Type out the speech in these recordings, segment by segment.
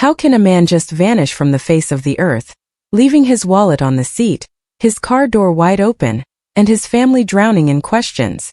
How can a man just vanish from the face of the earth, leaving his wallet on the seat, his car door wide open, and his family drowning in questions?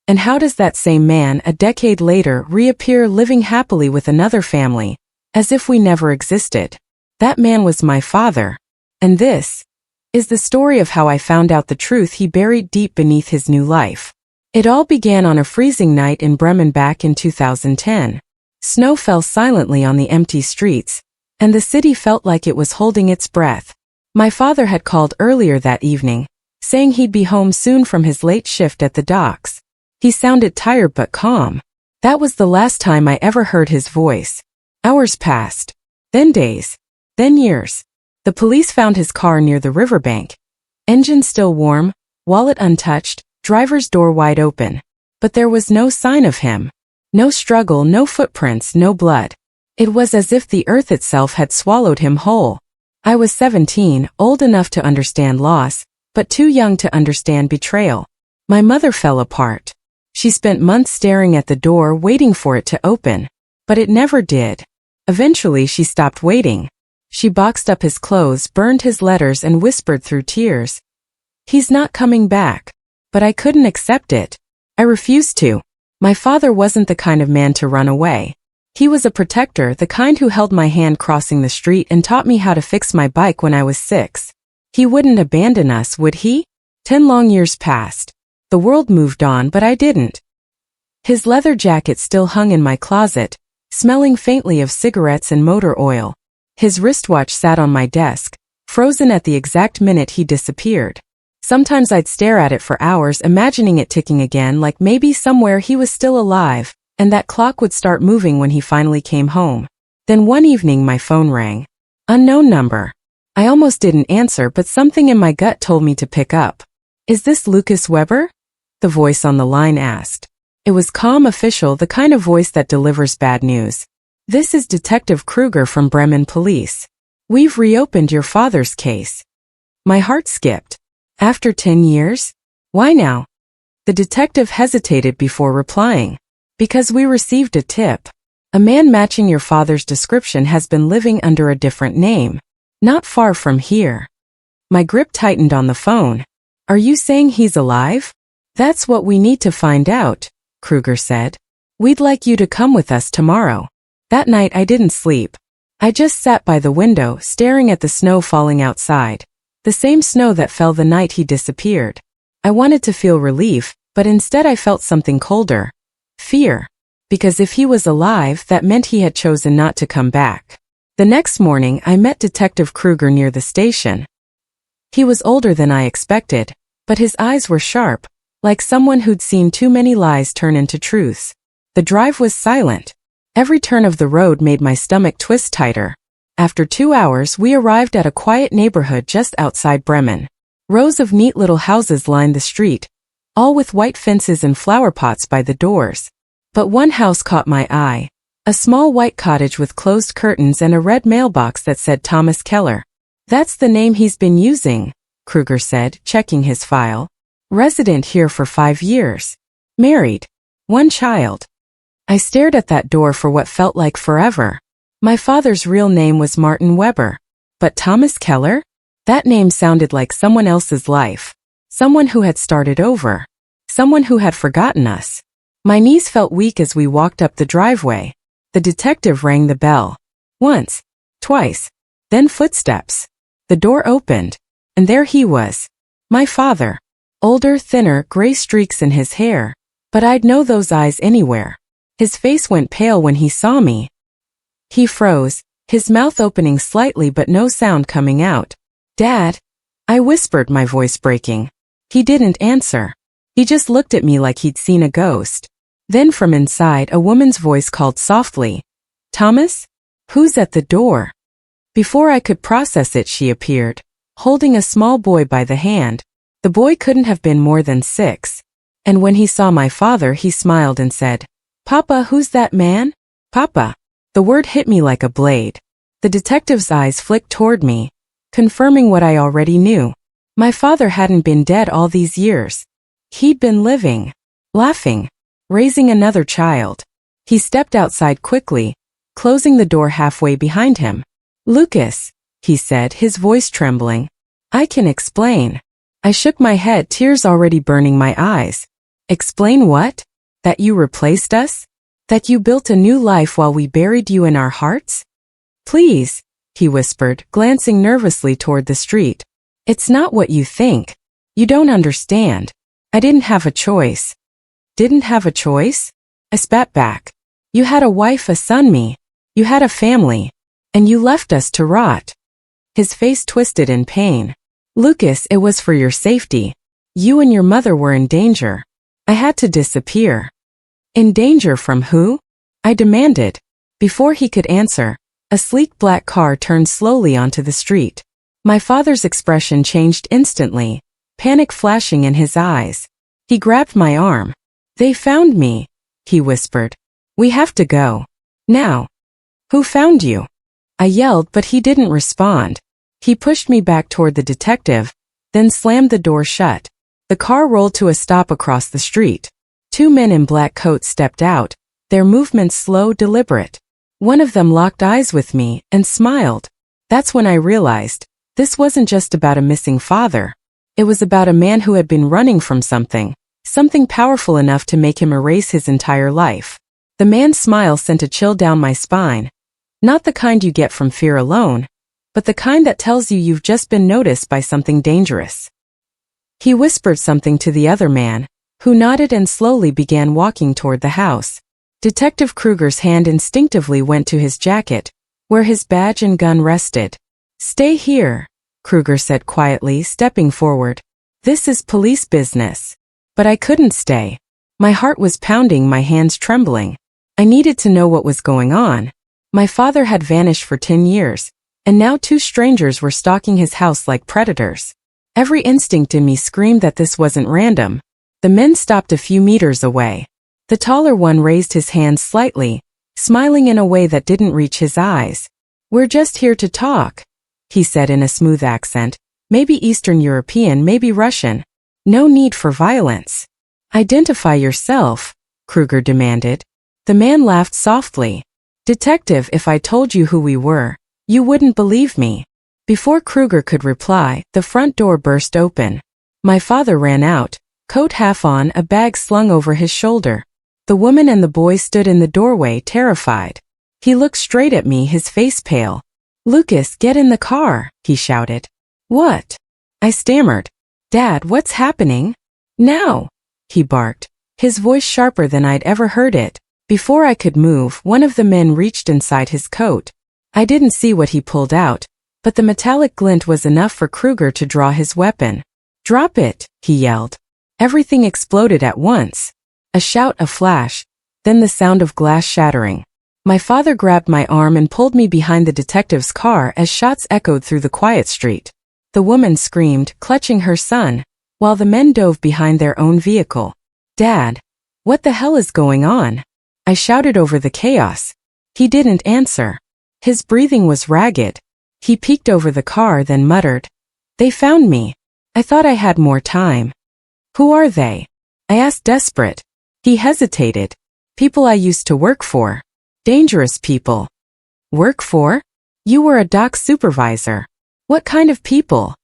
And how does that same man, a decade later, reappear living happily with another family, as if we never existed? That man was my father. And this is the story of how I found out the truth he buried deep beneath his new life. It all began on a freezing night in Bremen back in 2010. Snow fell silently on the empty streets, and the city felt like it was holding its breath. My father had called earlier that evening, saying he'd be home soon from his late shift at the docks. He sounded tired but calm. That was the last time I ever heard his voice. Hours passed, then days, then years. The police found his car near the riverbank. Engine still warm, wallet untouched, driver's door wide open. But there was no sign of him. No struggle, no footprints, no blood. It was as if the earth itself had swallowed him whole. I was 17, old enough to understand loss, but too young to understand betrayal. My mother fell apart. She spent months staring at the door, waiting for it to open. But it never did. Eventually she stopped waiting. She boxed up his clothes, burned his letters, and whispered through tears, "He's not coming back." But I couldn't accept it. I refused to. My father wasn't the kind of man to run away. He was a protector, the kind who held my hand crossing the street and taught me how to fix my bike when I was 6. He wouldn't abandon us, would he? 10 long years passed. The world moved on, but I didn't. His leather jacket still hung in my closet, smelling faintly of cigarettes and motor oil. His wristwatch sat on my desk, frozen at the exact minute he disappeared. Sometimes I'd stare at it for hours, imagining it ticking again, like maybe somewhere he was still alive, and that clock would start moving when he finally came home. Then one evening my phone rang. Unknown number. I almost didn't answer, but something in my gut told me to pick up. "Is this Lucas Weber?" the voice on the line asked. It was calm, official, the kind of voice that delivers bad news. "This is Detective Kruger from Bremen Police. We've reopened your father's case." My heart skipped. After 10 years? Why now? The detective hesitated before replying. "Because we received a tip. A man matching your father's description has been living under a different name, not far from here." My grip tightened on the phone. "Are you saying he's alive?" "That's what we need to find out," Kruger said. "We'd like you to come with us tomorrow." That night I didn't sleep. I just sat by the window, staring at the snow falling outside. The same snow that fell the night he disappeared. I wanted to feel relief, but instead I felt something colder. Fear. Because if he was alive, that meant he had chosen not to come back. The next morning, I met Detective Kruger near the station. He was older than I expected, but his eyes were sharp, like someone who'd seen too many lies turn into truths. The drive was silent. Every turn of the road made my stomach twist tighter. After 2 hours, we arrived at a quiet neighborhood just outside Bremen. Rows of neat little houses lined the street, all with white fences and flower pots by the doors. But one house caught my eye. A small white cottage with closed curtains and a red mailbox that said Thomas Keller. "That's the name he's been using," Kruger said, checking his file. "Resident here for 5 years. Married. 1 child." I stared at that door for what felt like forever. My father's real name was Martin Weber. But Thomas Keller? That name sounded like someone else's life. Someone who had started over. Someone who had forgotten us. My knees felt weak as we walked up the driveway. The detective rang the bell. Once. Twice. Then footsteps. The door opened. And there he was. My father. Older, thinner, gray streaks in his hair. But I'd know those eyes anywhere. His face went pale when he saw me. He froze, his mouth opening slightly but no sound coming out. "Dad?" I whispered, my voice breaking. He didn't answer. He just looked at me like he'd seen a ghost. Then from inside, a woman's voice called softly, "Thomas? Who's at the door?" Before I could process it, she appeared, holding a small boy by the hand. The boy couldn't have been more than 6. And when he saw my father, he smiled and said, "Papa, who's that man?" "Papa." The word hit me like a blade. The detective's eyes flicked toward me, confirming what I already knew. My father hadn't been dead all these years. He'd been living, laughing, raising another child. He stepped outside quickly, closing the door halfway behind him. "Lucas," he said, his voice trembling. "I can explain." I shook my head, tears already burning my eyes. "Explain what? That you replaced us? That you built a new life while we buried you in our hearts?" "Please," he whispered, glancing nervously toward the street. "It's not what you think. You don't understand. I didn't have a choice." "Didn't have a choice?" I spat back. "You had a wife, a son, me. You had a family. And you left us to rot." His face twisted in pain. "Lucas, it was for your safety. You and your mother were in danger. I had to disappear." "In danger from who?" I demanded. Before he could answer, a sleek black car turned slowly onto the street. My father's expression changed instantly, panic flashing in his eyes. He grabbed my arm. "They found me," he whispered. "We have to go. Now." "Who found you?" I yelled, but he didn't respond. He pushed me back toward the detective, then slammed the door shut. The car rolled to a stop across the street. Two men in black coats stepped out, their movements slow, deliberate. One of them locked eyes with me and smiled. That's when I realized, this wasn't just about a missing father. It was about a man who had been running from something powerful enough to make him erase his entire life. The man's smile sent a chill down my spine. Not the kind you get from fear alone, but the kind that tells you you've just been noticed by something dangerous. He whispered something to the other man, who nodded and slowly began walking toward the house. Detective Kruger's hand instinctively went to his jacket, where his badge and gun rested. "Stay here," Kruger said quietly, stepping forward. "This is police business." But I couldn't stay. My heart was pounding, my hands trembling. I needed to know what was going on. My father had vanished for 10 years, and now two strangers were stalking his house like predators. Every instinct in me screamed that this wasn't random. The men stopped a few meters away. The taller one raised his hands slightly, smiling in a way that didn't reach his eyes. "We're just here to talk," he said in a smooth accent, maybe Eastern European, maybe Russian. "No need for violence." "Identify yourself," Kruger demanded. The man laughed softly. "Detective, if I told you who we were, you wouldn't believe me." Before Kruger could reply, the front door burst open. My father ran out, coat half on, a bag slung over his shoulder. The woman and the boy stood in the doorway, terrified. He looked straight at me, his face pale. "Lucas, get in the car," he shouted. "What?" I stammered. "Dad, what's happening?" "Now," he barked, his voice sharper than I'd ever heard it. Before I could move, one of the men reached inside his coat. I didn't see what he pulled out, but the metallic glint was enough for Kruger to draw his weapon. "Drop it," he yelled. Everything exploded at once. A shout, a flash, then the sound of glass shattering. My father grabbed my arm and pulled me behind the detective's car as shots echoed through the quiet street. The woman screamed, clutching her son, while the men dove behind their own vehicle. "Dad, what the hell is going on?" I shouted over the chaos. He didn't answer. His breathing was ragged. He peeked over the car, then muttered, "They found me. I thought I had more time." "Who are they?" I asked, desperate. He hesitated. "People I used to work for. Dangerous people." "Work for? You were a dock supervisor. What kind of people?"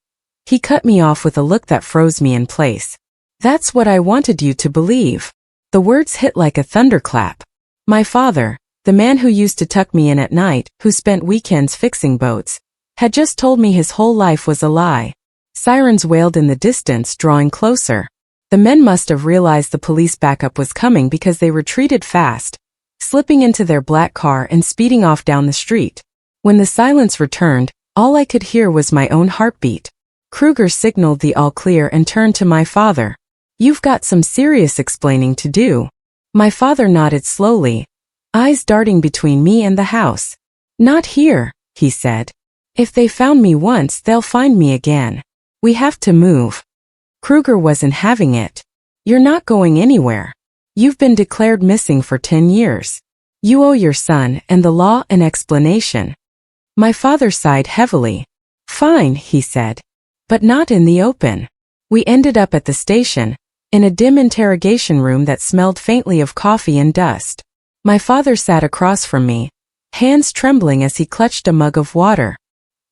He cut me off with a look that froze me in place. "That's what I wanted you to believe." The words hit like a thunderclap. My father, the man who used to tuck me in at night, who spent weekends fixing boats, had just told me his whole life was a lie. Sirens wailed in the distance, drawing closer. The men must have realized the police backup was coming because they retreated fast, slipping into their black car and speeding off down the street. When the silence returned, all I could hear was my own heartbeat. Kruger signaled the all clear and turned to my father. "You've got some serious explaining to do." My father nodded slowly, eyes darting between me and the house. "Not here," he said. "If they found me once, they'll find me again. We have to move." Kruger wasn't having it. "You're not going anywhere. You've been declared missing for 10 years. You owe your son and the law an explanation." My father sighed heavily. "Fine," he said. "But not in the open." We ended up at the station, in a dim interrogation room that smelled faintly of coffee and dust. My father sat across from me, hands trembling as he clutched a mug of water.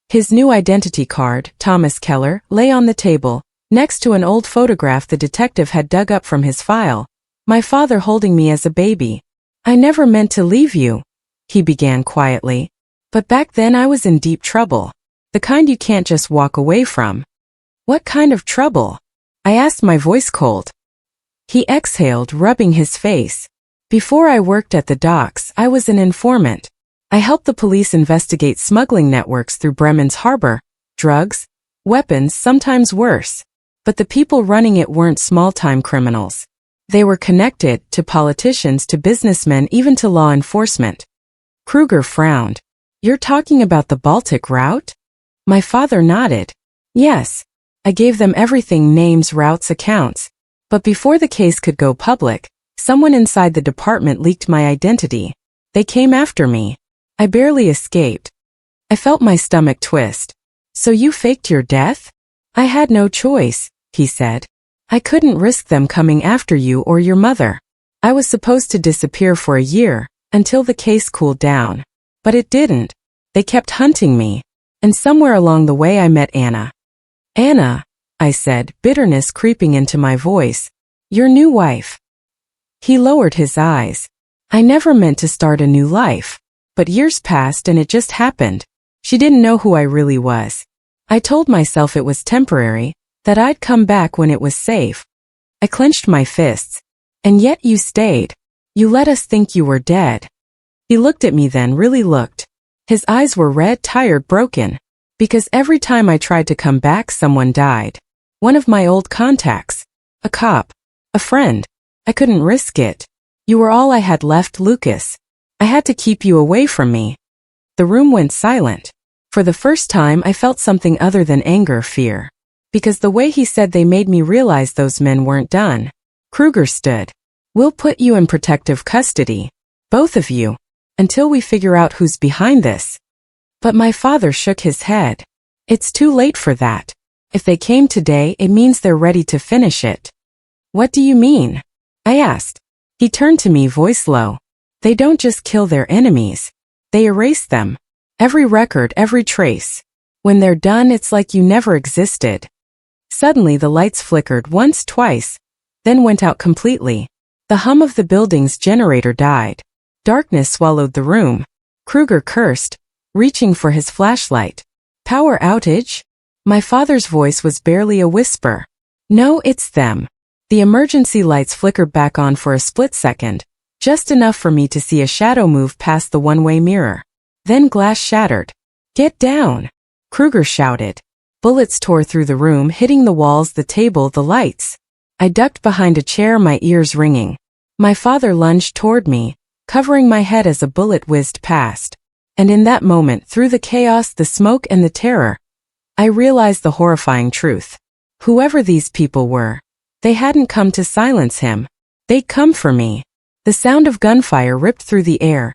His new identity card, Thomas Keller, lay on the table, next to an old photograph the detective had dug up from his file, my father holding me as a baby. "I never meant to leave you," he began quietly. "But back then I was in deep trouble. The kind you can't just walk away from." "What kind of trouble?" I asked, my voice cold. He exhaled, rubbing his face. "Before I worked at the docks, I was an informant. I helped the police investigate smuggling networks through Bremen's harbor, drugs, weapons, sometimes worse. But the people running it weren't small-time criminals. They were connected to politicians, to businessmen, even to law enforcement." Kruger frowned. "You're talking about the Baltic route?" My father nodded. "Yes. I gave them everything: names, routes, accounts. But before the case could go public, someone inside the department leaked my identity. They came after me. I barely escaped." I felt my stomach twist. "So you faked your death?" "I had no choice," he said. "I couldn't risk them coming after you or your mother. I was supposed to disappear for a year, until the case cooled down. But it didn't. They kept hunting me. And somewhere along the way I met Anna." "Anna," I said, bitterness creeping into my voice. "Your new wife." He lowered his eyes. "I never meant to start a new life. But years passed and it just happened. She didn't know who I really was. I told myself it was temporary, that I'd come back when it was safe." I clenched my fists. "And yet you stayed. You let us think you were dead." He looked at me, then really looked. His eyes were red, tired, broken. "Because every time I tried to come back, someone died. One of my old contacts. A cop. A friend. I couldn't risk it. You were all I had left, Lucas. I had to keep you away from me." The room went silent. For the first time I felt something other than anger, fear. Because the way he said they made me realize those men weren't done. Kruger stood. "We'll put you in protective custody. Both of you. Until we figure out who's behind this." But my father shook his head. "It's too late for that. If they came today, it means they're ready to finish it." "What do you mean?" I asked. He turned to me, voice low. "They don't just kill their enemies. They erase them. Every record, every trace. When they're done, it's like you never existed." Suddenly the lights flickered once, twice, then went out completely. The hum of the building's generator died. Darkness swallowed the room. Kruger cursed, reaching for his flashlight. "Power outage?" My father's voice was barely a whisper. "No, it's them." The emergency lights flickered back on for a split second, just enough for me to see a shadow move past the one-way mirror. Then glass shattered. "Get down!" Kruger shouted. Bullets tore through the room, hitting the walls, the table, the lights. I ducked behind a chair, my ears ringing. My father lunged toward me, covering my head as a bullet whizzed past. And in that moment, through the chaos, the smoke, and the terror, I realized the horrifying truth. Whoever these people were, they hadn't come to silence him. They'd come for me. The sound of gunfire ripped through the air,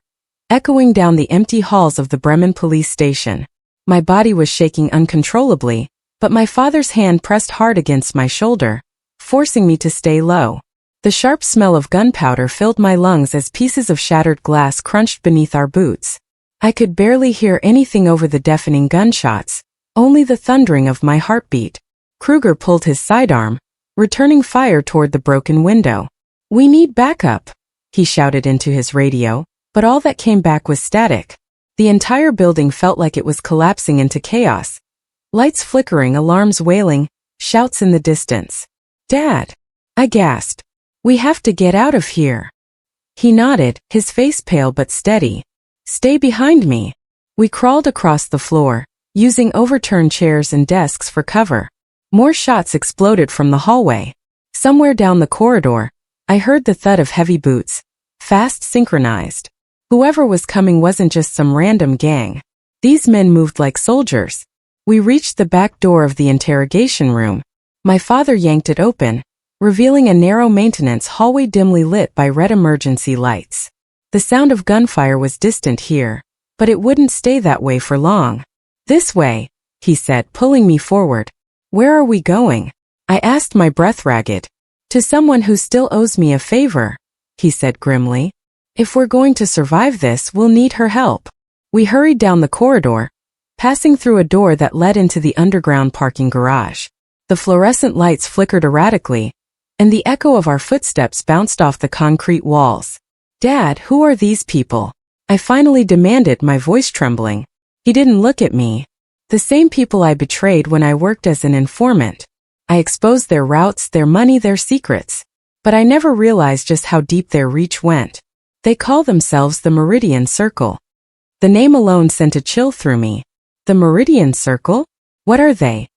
echoing down the empty halls of the Bremen police station. My body was shaking uncontrollably, but my father's hand pressed hard against my shoulder, forcing me to stay low. The sharp smell of gunpowder filled my lungs as pieces of shattered glass crunched beneath our boots. I could barely hear anything over the deafening gunshots, only the thundering of my heartbeat. Kruger pulled his sidearm, returning fire toward the broken window. "We need backup," he shouted into his radio, but all that came back was static. The entire building felt like it was collapsing into chaos. Lights flickering, alarms wailing, shouts in the distance. "Dad!" I gasped. "We have to get out of here." He nodded, his face pale but steady. "Stay behind me." We crawled across the floor, using overturned chairs and desks for cover. More shots exploded from the hallway. Somewhere down the corridor, I heard the thud of heavy boots, fast, synchronized. Whoever was coming wasn't just some random gang. These men moved like soldiers. We reached the back door of the interrogation room. My father yanked it open, revealing a narrow maintenance hallway dimly lit by red emergency lights. The sound of gunfire was distant here, but it wouldn't stay that way for long. "This way," he said, pulling me forward. "Where are we going?" I asked, my breath ragged. "To someone who still owes me a favor," he said grimly. "If we're going to survive this, we'll need her help." We hurried down the corridor, passing through a door that led into the underground parking garage. The fluorescent lights flickered erratically, and the echo of our footsteps bounced off the concrete walls. "Dad, who are these people?" I finally demanded, my voice trembling. He didn't look at me. "The same people I betrayed when I worked as an informant. I exposed their routes, their money, their secrets. But I never realized just how deep their reach went. They call themselves the Meridian Circle." The name alone sent a chill through me. The Meridian Circle? What are they?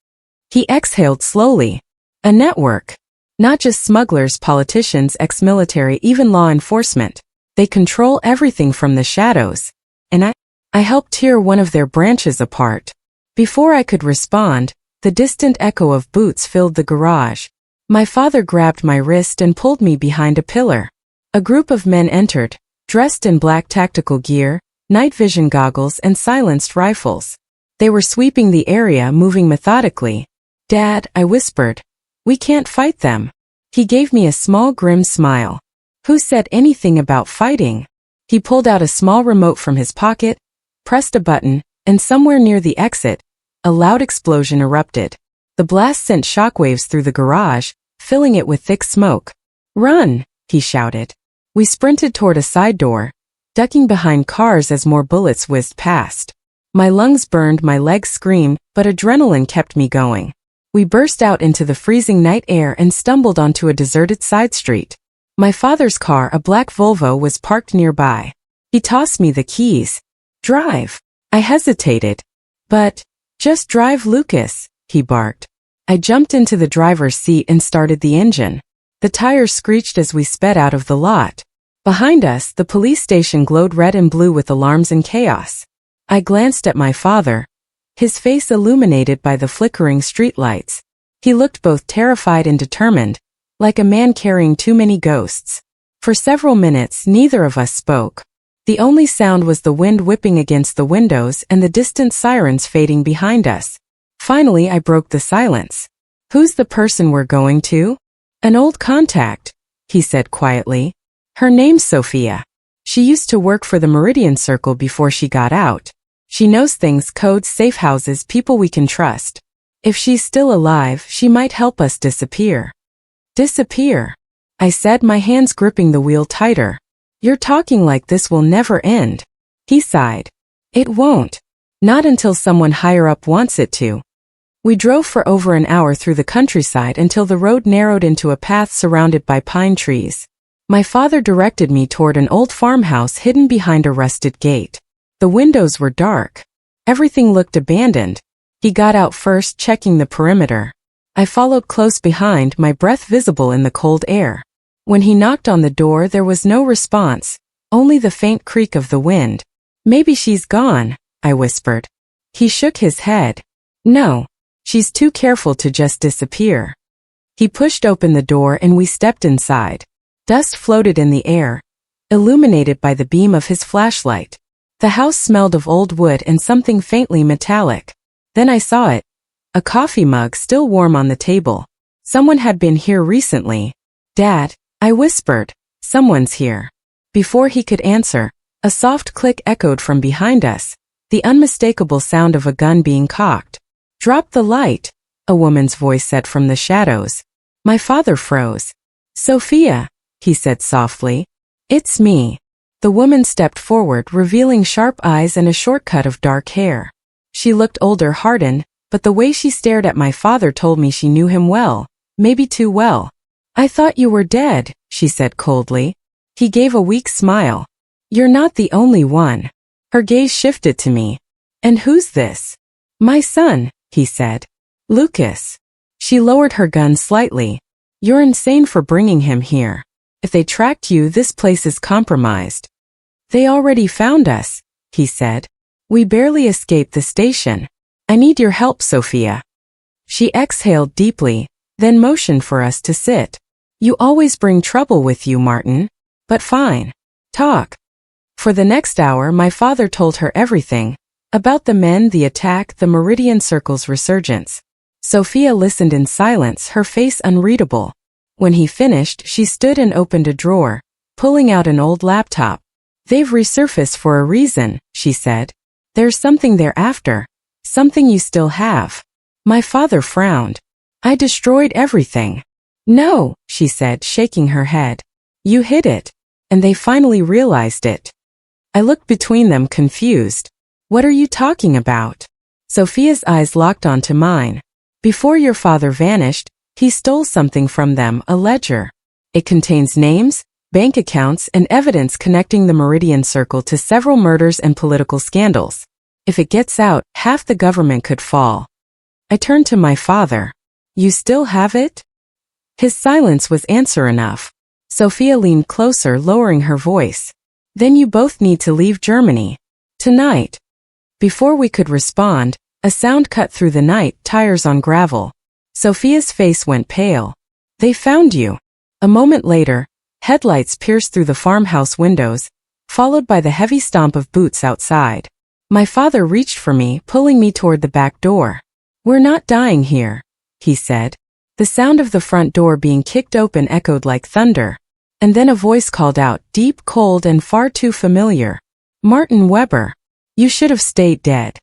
He exhaled slowly. "A network. Not just smugglers, politicians, ex-military, even law enforcement. They control everything from the shadows. And I helped tear one of their branches apart." Before I could respond, the distant echo of boots filled the garage. My father grabbed my wrist and pulled me behind a pillar. A group of men entered, dressed in black tactical gear, night vision goggles, and silenced rifles. They were sweeping the area, moving methodically. "Dad," I whispered, "we can't fight them." He gave me a small grim smile. "Who said anything about fighting?" He pulled out a small remote from his pocket, pressed a button, and somewhere near the exit, a loud explosion erupted. The blast sent shockwaves through the garage, filling it with thick smoke. "Run!" he shouted. We sprinted toward a side door, ducking behind cars as more bullets whizzed past. My lungs burned, my legs screamed, but adrenaline kept me going. We burst out into the freezing night air and stumbled onto a deserted side street. My father's car, a black Volvo, was parked nearby. He tossed me the keys. "Drive." I hesitated. "But, just drive, Lucas," he barked. I jumped into the driver's seat and started the engine. The tires screeched as we sped out of the lot. Behind us, the police station glowed red and blue with alarms and chaos. I glanced at my father, his face illuminated by the flickering streetlights. He looked both terrified and determined, like a man carrying too many ghosts. For several minutes, neither of us spoke. The only sound was the wind whipping against the windows and the distant sirens fading behind us. Finally, I broke the silence. "Who's the person we're going to?" "An old contact," he said quietly. "Her name's Sophia. She used to work for the Meridian Circle before she got out. She knows things, codes, safe houses, people we can trust. If she's still alive, she might help us disappear." "Disappear?" I said, my hands gripping the wheel tighter. "You're talking like this will never end." He sighed. "It won't. Not until someone higher up wants it to." We drove for over an hour through the countryside until the road narrowed into a path surrounded by pine trees. My father directed me toward an old farmhouse hidden behind a rusted gate. The windows were dark. Everything looked abandoned. He got out first, checking the perimeter. I followed close behind, my breath visible in the cold air. When he knocked on the door, there was no response, only the faint creak of the wind. "Maybe she's gone," I whispered. He shook his head. "No, she's too careful to just disappear." He pushed open the door and we stepped inside. Dust floated in the air, illuminated by the beam of his flashlight. The house smelled of old wood and something faintly metallic. Then I saw it. A coffee mug still warm on the table. Someone had been here recently. "Dad," I whispered, "someone's here." Before he could answer, a soft click echoed from behind us, the unmistakable sound of a gun being cocked. "Drop the light," a woman's voice said from the shadows. My father froze. "Sophia," he said softly. "It's me." The woman stepped forward, revealing sharp eyes and a short cut of dark hair. She looked older, hardened, but the way she stared at my father told me she knew him well, maybe too well. "I thought you were dead," she said coldly. He gave a weak smile. "You're not the only one." Her gaze shifted to me. "And who's this?" "My son," he said. "Lucas." She lowered her gun slightly. "You're insane for bringing him here. If they tracked you, this place is compromised." "They already found us," he said. "We barely escaped the station. I need your help, Sophia." She exhaled deeply, then motioned for us to sit. "You always bring trouble with you, Martin. But fine. Talk." For the next hour, my father told her everything. About the men, the attack, the Meridian Circle's resurgence. Sophia listened in silence, her face unreadable. When he finished, she stood and opened a drawer, pulling out an old laptop. "They've resurfaced for a reason," she said. There's something thereafter. Something you still have. My father frowned. I destroyed everything. No, she said, shaking her head. You hid it. And they finally realized it. I looked between them, confused. What are you talking about? Sophia's eyes locked onto mine. Before your father vanished, he stole something from them, a ledger. It contains names, bank accounts, and evidence connecting the Meridian Circle to several murders and political scandals. If it gets out, half the government could fall. I turned to my father. You still have it? His silence was answer enough. Sophia leaned closer, lowering her voice. Then you both need to leave Germany. Tonight. Before we could respond, a sound cut through the night, tires on gravel. Sophia's face went pale. They found you. A moment later, headlights pierced through the farmhouse windows, followed by the heavy stomp of boots outside. My father reached for me, pulling me toward the back door. We're not dying here, he said. The sound of the front door being kicked open echoed like thunder. And then a voice called out, deep, cold, and far too familiar. Martin Weber. You should have stayed dead.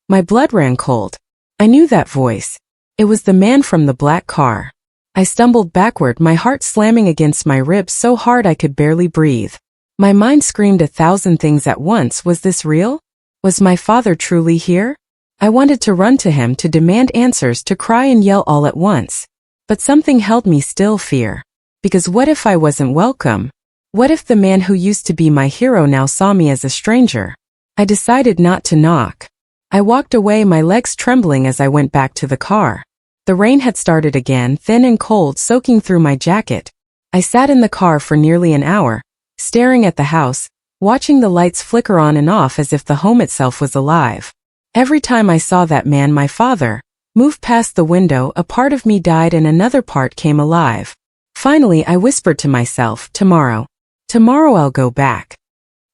My blood ran cold. I knew that voice. It was the man from the black car. I stumbled backward, my heart slamming against my ribs so hard I could barely breathe. My mind screamed 1,000 things at once. Was this real? Was my father truly here? I wanted to run to him, to demand answers, to cry and yell all at once. But something held me still, fear. Because what if I wasn't welcome? What if the man who used to be my hero now saw me as a stranger? I decided not to knock. I walked away, my legs trembling as I went back to the car. The rain had started again, thin and cold, soaking through my jacket. I sat in the car for nearly an hour, staring at the house, watching the lights flicker on and off as if the home itself was alive. Every time I saw that man, my father, move past the window, a part of me died and another part came alive. Finally, I whispered to myself, tomorrow. Tomorrow I'll go back.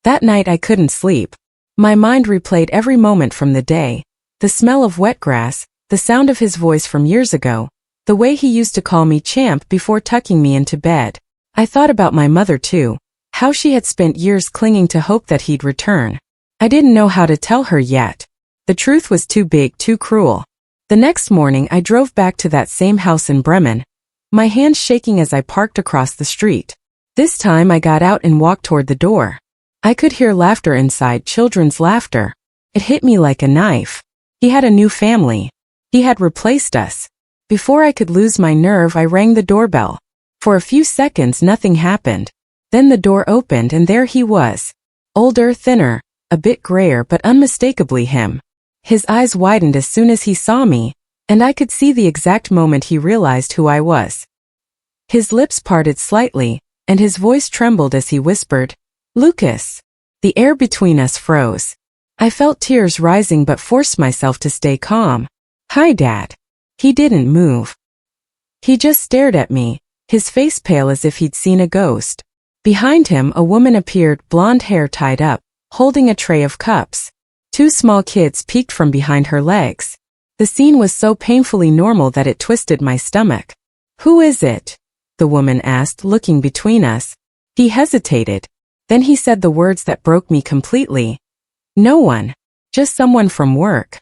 That night I couldn't sleep. My mind replayed every moment from the day, the smell of wet grass, the sound of his voice from years ago, the way he used to call me champ before tucking me into bed. I thought about my mother too, how she had spent years clinging to hope that he'd return. I didn't know how to tell her yet. The truth was too big, too cruel. The next morning I drove back to that same house in Bremen, my hands shaking as I parked across the street. This time I got out and walked toward the door. I could hear laughter inside, children's laughter. It hit me like a knife. He had a new family. He had replaced us. Before I could lose my nerve, I rang the doorbell. For a few seconds nothing happened. Then the door opened and there he was. Older, thinner, a bit grayer, but unmistakably him. His eyes widened as soon as he saw me, and I could see the exact moment he realized who I was. His lips parted slightly, and his voice trembled as he whispered, Lucas. The air between us froze. I felt tears rising but forced myself to stay calm. Hi, Dad. He didn't move. He just stared at me, his face pale as if he'd seen a ghost. Behind him, a woman appeared, blonde hair tied up, holding a tray of cups. Two small kids peeked from behind her legs. The scene was so painfully normal that it twisted my stomach. Who is it? The woman asked, looking between us. He hesitated. Then he said the words that broke me completely. No one. Just someone from work.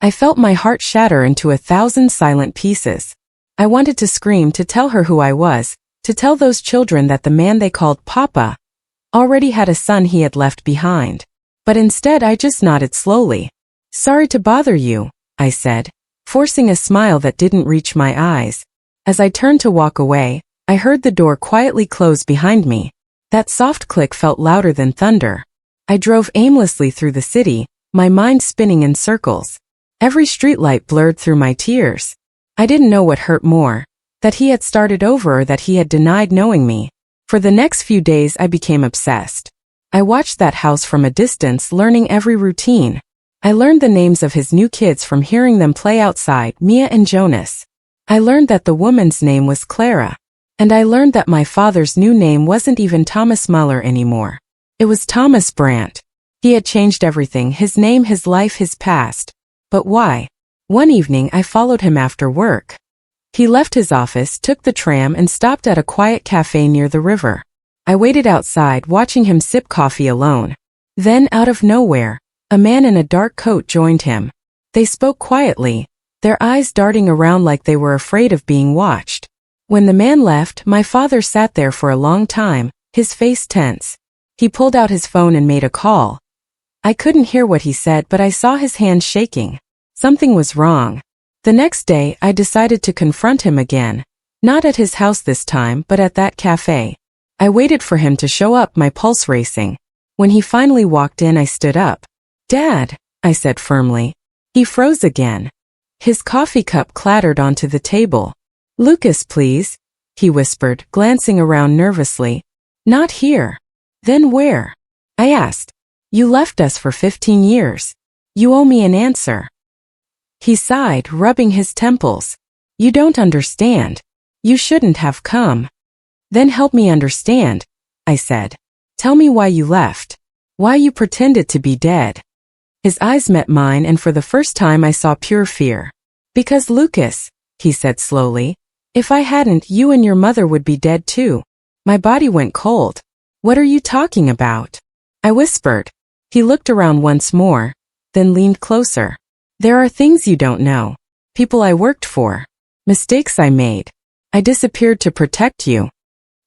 I felt my heart shatter into 1,000 silent pieces. I wanted to scream, to tell her who I was, to tell those children that the man they called Papa already had a son he had left behind. But instead I just nodded slowly. Sorry to bother you, I said, forcing a smile that didn't reach my eyes. As I turned to walk away, I heard the door quietly close behind me. That soft click felt louder than thunder. I drove aimlessly through the city, my mind spinning in circles. Every streetlight blurred through my tears. I didn't know what hurt more, that he had started over or that he had denied knowing me. For the next few days I became obsessed. I watched that house from a distance, learning every routine. I learned the names of his new kids from hearing them play outside, Mia and Jonas. I learned that the woman's name was Clara. And I learned that my father's new name wasn't even Thomas Muller anymore. It was Thomas Brandt. He had changed everything, his name, his life, his past. But why? One evening I followed him after work. He left his office, took the tram, and stopped at a quiet cafe near the river. I waited outside, watching him sip coffee alone. Then, out of nowhere, A man in a dark coat joined him. They spoke quietly, their eyes darting around like they were afraid of being watched. When the man left, my father sat there for a long time, his face tense. He pulled out his phone and made a call. I couldn't hear what he said, but I saw his hands shaking. Something was wrong. The next day, I decided to confront him again. Not at his house this time, but at that cafe. I waited for him to show up, my pulse racing. When he finally walked in, I stood up. "Dad," I said firmly. He froze again. His coffee cup clattered onto the table. "Lucas, please," he whispered, glancing around nervously. "Not here." "Then where?" I asked. "You left us for 15 years. You owe me an answer." He sighed, rubbing his temples. "You don't understand. You shouldn't have come." "Then help me understand," I said. "Tell me why you left. Why you pretended to be dead." His eyes met mine, and for the first time I saw pure fear. "Because Lucas," he said slowly, "if I hadn't, you and your mother would be dead too." My body went cold. "What are you talking about?" I whispered. He looked around once more, then leaned closer. "There are things you don't know. People I worked for. Mistakes I made. I disappeared to protect you."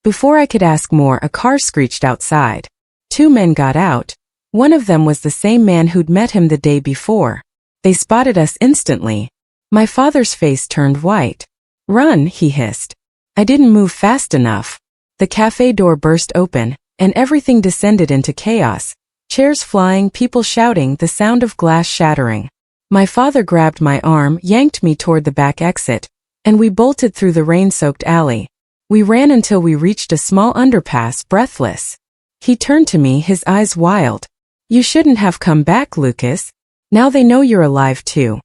Before I could ask more, a car screeched outside. 2 men got out. One of them was the same man who'd met him the day before. They spotted us instantly. My father's face turned white. "Run," he hissed. I didn't move fast enough. The cafe door burst open, and everything descended into chaos. Chairs flying, people shouting, the sound of glass shattering. My father grabbed my arm, yanked me toward the back exit, and we bolted through the rain-soaked alley. We ran until we reached a small underpass, breathless. He turned to me, his eyes wild. "You shouldn't have come back, Lucas. Now they know you're alive too."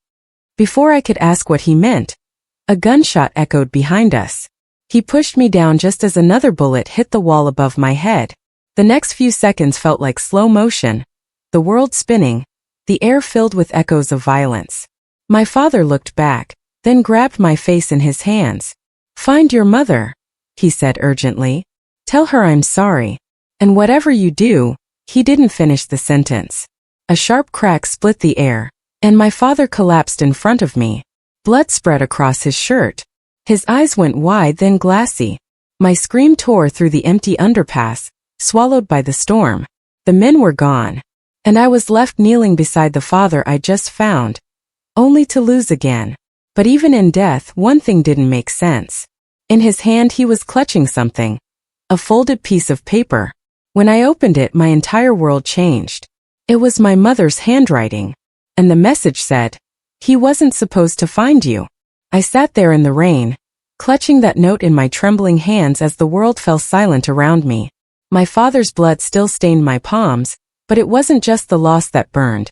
Before I could ask what he meant, a gunshot echoed behind us. He pushed me down just as another bullet hit the wall above my head. The next few seconds felt like slow motion, the world spinning, the air filled with echoes of violence. My father looked back, then grabbed my face in his hands. "Find your mother," he said urgently. "Tell her I'm sorry. And whatever you do," he didn't finish the sentence. A sharp crack split the air, and my father collapsed in front of me. Blood spread across his shirt. His eyes went wide, then glassy. My scream tore through the empty underpass, swallowed by the storm. The men were gone, and I was left kneeling beside the father I just found, only to lose again. But even in death, one thing didn't make sense. In his hand he was clutching something, a folded piece of paper. When I opened it, my entire world changed. It was my mother's handwriting, and the message said, "He wasn't supposed to find you." I sat there in the rain, clutching that note in my trembling hands as the world fell silent around me. My father's blood still stained my palms, but it wasn't just the loss that burned.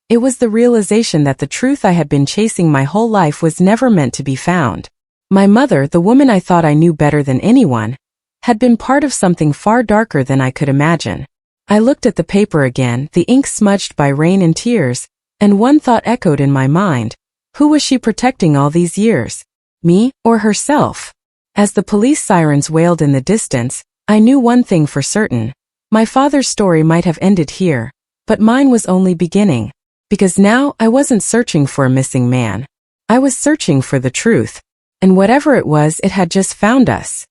It was the realization that the truth I had been chasing my whole life was never meant to be found. My mother, the woman I thought I knew better than anyone, had been part of something far darker than I could imagine. I looked at the paper again, the ink smudged by rain and tears, and one thought echoed in my mind. Who was she protecting all these years? Me, or herself? As the police sirens wailed in the distance, I knew one thing for certain. My father's story might have ended here, but mine was only beginning. Because now I wasn't searching for a missing man. I was searching for the truth. And whatever it was, it had just found us.